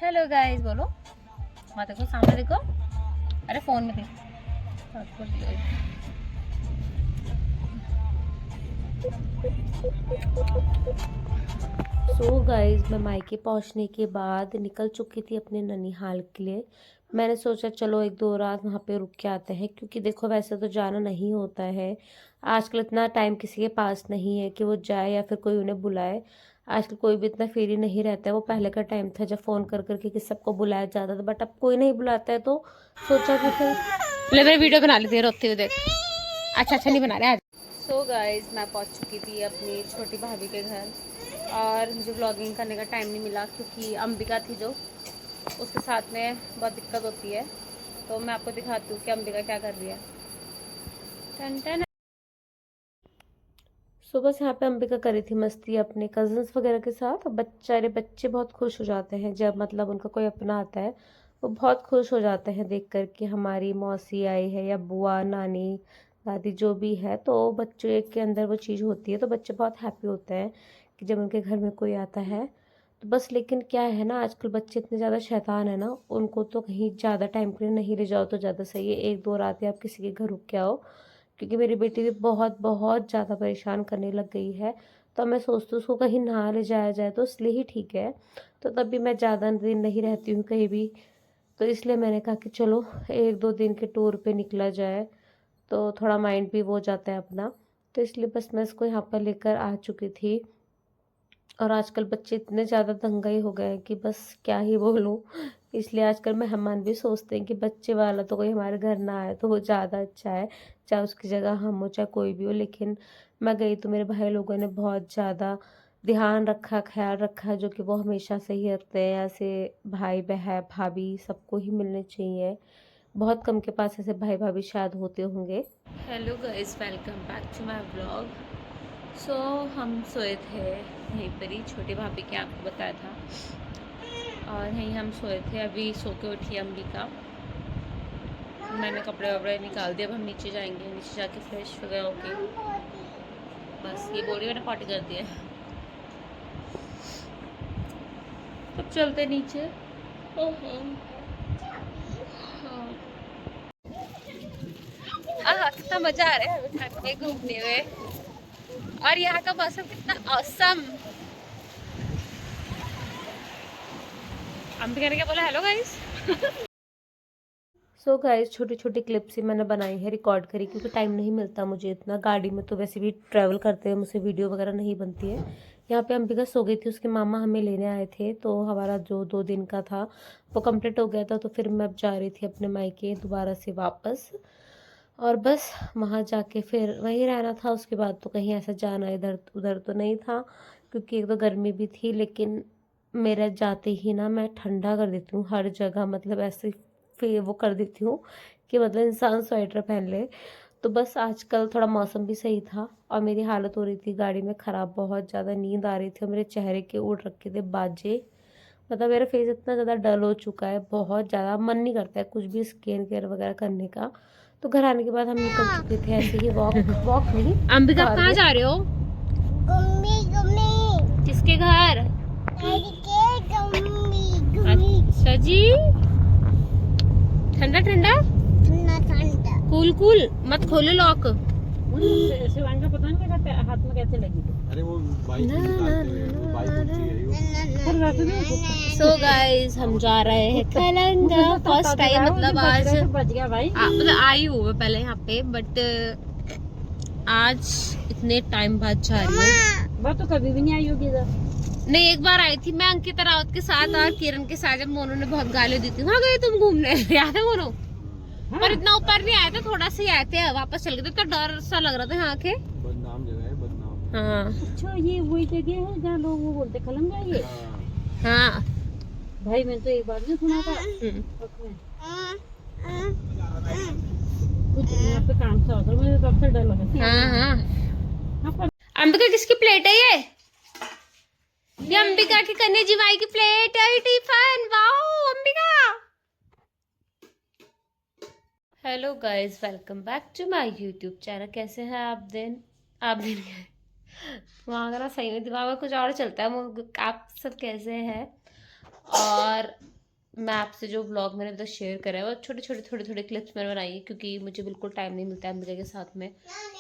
Hello guys बोलो। वहाँ देखो, सामने देखो। अरे फोन में देखो। सो गाइस, मैं मायके पहुंचने के बाद निकल चुकी थी अपने ननिहाल के लिए। मैंने सोचा चलो एक दो रात वहाँ पे रुक के आते हैं, क्योंकि देखो वैसे तो जाना नहीं होता है आजकल। इतना टाइम किसी के पास नहीं है कि वो जाए या फिर कोई उन्हें बुलाए। आजकल कोई भी इतना फ्री नहीं रहता है। वो पहले का टाइम था जब फ़ोन कर करके कि सबको बुलाया जाता था, बट अब कोई नहीं बुलाता है। तो सोचा कि फिर ले मेरी वीडियो बना लेती है रोते हुए, देख। अच्छा नहीं बना रहे आज। सो गाइस, मैं पहुंच चुकी थी अपनी छोटी भाभी के घर और मुझे व्लॉगिंग करने का टाइम नहीं मिला, क्योंकि अंबिका थी जो, उसके साथ में बहुत दिक्कत होती है। तो मैं आपको दिखाती हूँ कि अंबिका क्या कर रही है। टन टन। सुबह से यहाँ पे अंबिका करी थी मस्ती अपने कजन्स वगैरह के साथ। बेचारे बच्चे बहुत खुश हो जाते हैं जब मतलब उनका कोई अपना आता है। वो बहुत खुश हो जाते हैं देख कर कि हमारी मौसी आई है या बुआ, नानी, दादी जो भी है। तो बच्चे के अंदर वो चीज़ होती है, तो बच्चे बहुत हैप्पी होते हैं कि जब उनके घर में कोई आता है। तो बस, लेकिन क्या है ना, आजकल बच्चे इतने ज़्यादा शैतान है ना, उनको तो कहीं ज़्यादा टाइम के लिए नहीं ले जाओ तो ज़्यादा सही है। एक दो रातें आप किसी के घर रुक के आओ, क्योंकि मेरी बेटी भी बहुत बहुत ज़्यादा परेशान करने लग गई है। तो मैं सोचती हूँ उसको कहीं नहा ले जाया जाए तो इसलिए ही ठीक है। तो तब भी मैं ज़्यादा दिन नहीं रहती हूँ कहीं भी, तो इसलिए मैंने कहा कि चलो एक दो दिन के टूर पे निकला जाए, तो थोड़ा माइंड भी वो जाता है अपना। तो इसलिए बस मैं इसको यहाँ पर लेकर आ चुकी थी। और आजकल बच्चे इतने ज़्यादा दंगाई हो गए हैं कि बस क्या ही बोलूँ। इसलिए आजकल मेहमान भी सोचते हैं कि बच्चे वाला तो कोई हमारे घर ना आए तो वो ज़्यादा अच्छा है, चाहे उसकी जगह हम हो चाहे कोई भी हो। लेकिन मैं गई तो मेरे भाई लोगों ने बहुत ज़्यादा ध्यान रखा, ख्याल रखा, जो कि वो हमेशा से ही रखते हैं। ऐसे भाई बहन भाभी सबको ही मिलने चाहिए। बहुत कम के पास ऐसे भाई भाभी शायद होते होंगे। Hello guys, welcome back to my blog. So हम सोए थे यहीं पर ही, छोटी भाभी के आपको बताया था, और यहीं हम सोए थे। अभी सो के उठी अंबिका। मैंने कपड़े वपड़े निकाल दिए। अब हम नीचे जाएंगे, नीचे जाके फ्रेश वगैरह होके बस ये बोल रही मैंने पार्टी कर दिया। अब चलते नीचे। ओहो, कितना मजा आ रहा है ठंड में घूमने में। और यहाँ का मौसम कितना औसम। अंबिका ने क्या बोला, हेलो गाइस। सो गाइस, छोटी छोटी क्लिप्स ही मैंने बनाई है, रिकॉर्ड करी, क्योंकि टाइम नहीं मिलता मुझे इतना। गाड़ी में तो वैसे भी ट्रैवल करते हैं, मुझसे वीडियो वगैरह नहीं बनती है। यहाँ पे अंबिका सो गई थी, उसके मामा हमें लेने आए थे, तो हमारा जो 2 दिन का था वो कंप्लीट हो गया था। तो फिर मैं अब जा रही थी अपने मायके दोबारा से वापस, और बस वहाँ जाके फिर वहीं रहना था। उसके बाद तो कहीं ऐसा जाना इधर उधर तो नहीं था, क्योंकि एक तो गर्मी भी थी। लेकिन मेरा जाते ही ना मैं ठंडा कर देती हूँ हर जगह, मतलब ऐसे फिर वो कर देती हूँ कि मतलब इंसान स्वेटर पहन ले। तो बस आजकल थोड़ा मौसम भी सही था और मेरी हालत हो रही थी गाड़ी में ख़राब, बहुत ज़्यादा नींद आ रही थी और मेरे चेहरे के उड़ रखे थे बाजे। मतलब मेरा फेस इतना ज़्यादा डल हो चुका है, बहुत ज़्यादा मन नहीं करता है कुछ भी स्किन केयर वगैरह करने का। तो घर आने के बाद हम निकल चुके थे ऐसे ही वॉक वॉक नहीं, अंबिका आप कार कहाँ में। जा रहे हो? किसके घर? अच्छा जी। ठंडा ठंडा कूल कूल, मत खोलो लॉक। शिवांग का पता नहीं क्या करते, हाथ में कैसे लगी थी। अरे वो बाइक में निकालते हुए, वो बाइक ऊंची है। सो गाइस, हम जा रहे हैं खलंगा। फर्स्ट टाइम मतलब आज बच गया भाई। मतलब आई हूँ मैं पहले यहाँ पे, बट आज इतने टाइम बाद जा रही हूँ। वो तो कभी भी नहीं आई होगी इधर। नहीं, एक बार आई थी मैं अंकिता रावत के साथ और किरण के साथ, जब मोनू ने बहुत गाली दी थी। वहाँ गए तुम घूमने, याद है मोनू? पर इतना ऊपर नहीं आए थे, थोड़ा सा ही आए थे, वापस चल गए थे। तो डर सा लग रहा था यहाँ के। बदनाम जगह है, बदनाम। हाँ अच्छा, ये वही जगह है जहाँ लोग वो बोलते खलंगा ये। हाँ। भाई मैं तो एक बार नहीं सुना था। कुछ यहाँ पे काम सा होता है, मुझे तब से डर लगा। हाँ हाँ। हाँ, पर अंबिका किसकी प्लेट है ये? अंबिका की कन्या जीवाई की प्लेट है। Tiffin, wow Ambika. Hello guys, welcome back to my YouTube channel. कैसे हैं आप दिन वहाँ का ना सही में दिमाग में कुछ और चलता है। आप सब कैसे हैं? और मैं आपसे जो व्लॉग मैंने तो शेयर करा है वो छोटे छोटे क्लिप्स मैंने बनाई है, क्योंकि मुझे बिल्कुल टाइम नहीं मिलता है अंबिका के साथ में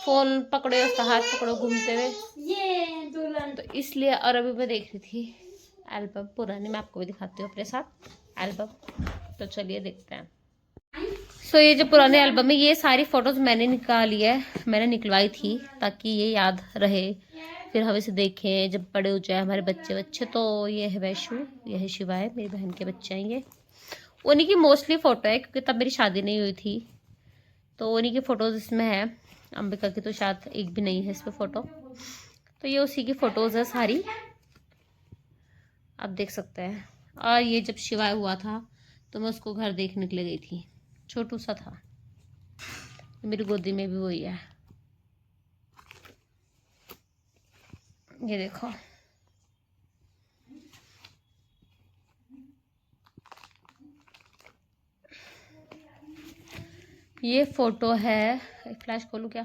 फ़ोन पकड़े उसका हाथ पकड़ो घूमते हुए, तो इसलिए। और अभी मैं देख रही थी एल्बम पुरानी, मैं आपको भी दिखाती हूँ अपने साथ एल्बम, तो चलिए देखते हैं। सो ये जो पुराने एल्बम है ये सारी फ़ोटोज़ मैंने निकाली है, मैंने निकलवाई थी ताकि ये याद रहे, फिर हम इसे देखें जब बड़े हो जाए हमारे बच्चे। तो ये है वैशु, ये है शिवा, है मेरी बहन के बच्चे हैं ये। उन्हीं की मोस्टली फ़ोटो है क्योंकि तब मेरी शादी नहीं हुई थी, तो उन्हीं की फ़ोटोज़ इसमें है। अंबिका की तो शायद एक भी नहीं है इस पर फ़ोटो, तो ये उसी की फ़ोटोज़ है सारी, आप देख सकते हैं। और ये जब शिवा हुआ था तो मैं उसको घर देखने के लिए गई थी, छोटू सा था, मेरी गोदी में भी वही है, ये देखो। ये फ़ोटो है, फ्लैश खोलूँ क्या?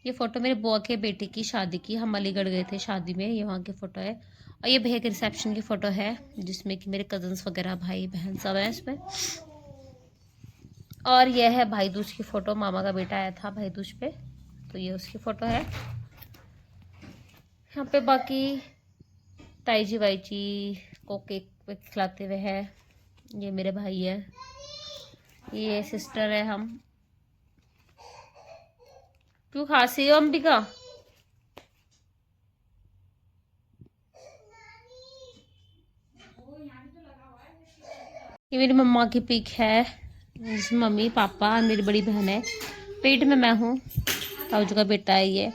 ये फ़ोटो मेरे बुआ के बेटे की शादी की, हम अलीगढ़ गए थे शादी में, ये वहाँ की फ़ोटो है। और ये भैया के रिसेप्शन की फ़ोटो है जिसमें कि मेरे कज़न्स वगैरह भाई बहन सब हैं इसमें। और यह है भाई दूज की फ़ोटो, मामा का बेटा आया था भाई दूज पे, तो ये उसकी फ़ोटो है। यहाँ पे बाकी ताई जी वाई जी को केक वेक खिलाते हुए है, ये मेरे भाई है, ये सिस्टर है हम। क्यों खांसी हो अंबिका? ये मेरी मम्मा की पिक है, जिसमें मम्मी पापा और मेरी बड़ी बहन है, पेट में मैं हूँ, ताऊ जी का बेटा है ये।